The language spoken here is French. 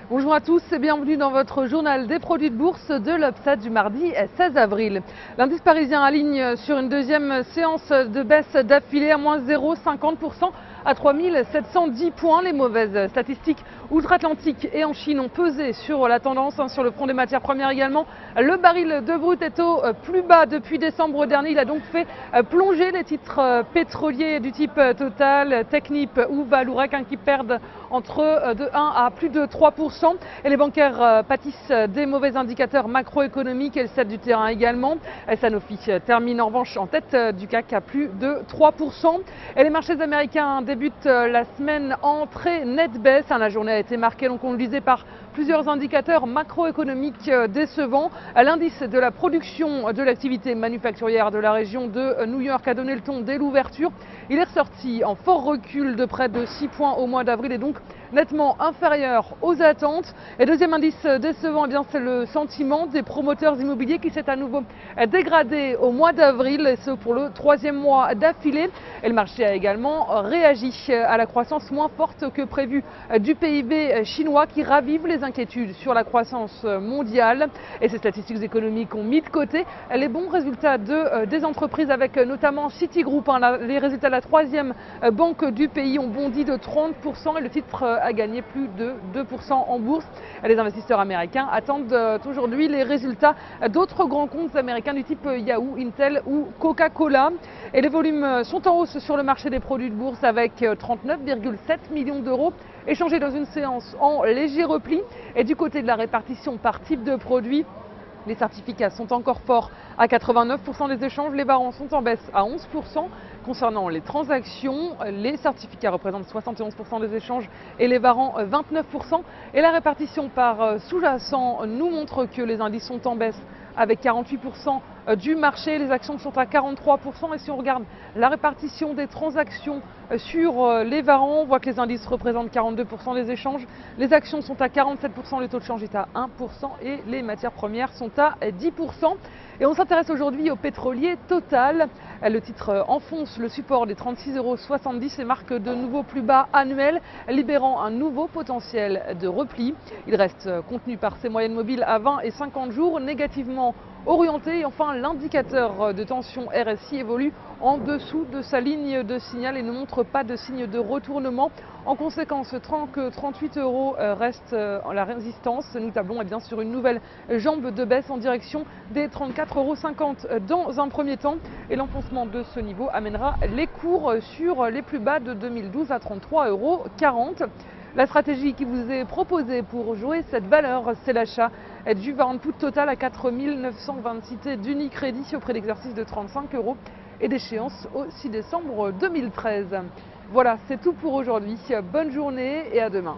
Bonjour à tous et bienvenue dans votre journal des produits de bourse de l'Upside du mardi 16 avril. L'indice parisien aligne sur une deuxième séance de baisse d'affilée à moins 0,50% à 3710 points. Les mauvaises statistiques outre-Atlantique et en Chine ont pesé sur la tendance, sur le front des matières premières également. Le baril de brut est au plus bas depuis décembre dernier. Il a donc fait plonger les titres pétroliers du type Total, Technip ou Vallourec qui perdent entre de 1 à plus de 3%. Et les bancaires pâtissent des mauvais indicateurs macroéconomiques et le 7 du terrain également. Sanofi termine en revanche en tête du CAC à plus de 3%. Et les marchés américains débutent la semaine en très nette baisse. La journée a été marquée, donc on le disait, par plusieurs indicateurs macroéconomiques décevants. L'indice de la production de l'activité manufacturière de la région de New York a donné le ton dès l'ouverture. Il est ressorti en fort recul de près de 6 points au mois d'avril et donc nettement inférieur aux attentes. Et deuxième indice décevant, c'est le sentiment des promoteurs immobiliers qui s'est à nouveau dégradé au mois d'avril, et ce pour le troisième mois d'affilée. Et le marché a également réagi à la croissance moins forte que prévue du PIB chinois qui ravive les inquiétudes sur la croissance mondiale. Et ces statistiques économiques ont mis de côté les bons résultats des entreprises avec notamment Citigroup. Les résultats de la troisième banque du pays ont bondi de 30% et le titre a gagné plus de 2% en bourse. Les investisseurs américains attendent aujourd'hui les résultats d'autres grands comptes américains du type Yahoo, Intel ou Coca-Cola. Et les volumes sont en hausse sur le marché des produits de bourse avec 39,7 millions d'euros échangés dans une séance en léger repli. Et du côté de la répartition par type de produit, les certificats sont encore forts à 89% des échanges, les varants sont en baisse à 11%. Concernant les transactions, les certificats représentent 71% des échanges et les varants 29%. Et la répartition par sous-jacent nous montre que les indices sont en baisse avec 48% du marché, les actions sont à 43%. Et si on regarde la répartition des transactions sur les varants, on voit que les indices représentent 42% des échanges, les actions sont à 47%, le taux de change est à 1% et les matières premières sont à 10%. Et on s'intéresse aujourd'hui au pétrolier Total. Le titre enfonce le support des 36,70 € et marque de nouveaux plus bas annuels, libérant un nouveau potentiel de repli. Il reste contenu par ses moyennes mobiles à 20 et 50 jours, négativement orienté. Et enfin, l'indicateur de tension RSI évolue en dessous de sa ligne de signal et ne montre pas de signe de retournement. En conséquence, 38 € reste la résistance. Nous tablons sur une nouvelle jambe de baisse en direction des 34,50 € dans un premier temps. Et l'enfoncement de ce niveau amènera les cours sur les plus bas de 2012 à 33,40 €. La stratégie qui vous est proposée pour jouer cette valeur, c'est l'achat du warrant put total à 4 926 d'Unicredit au prix d'exercice de 35 € et d'échéance au 6 décembre 2013. Voilà, c'est tout pour aujourd'hui. Bonne journée et à demain.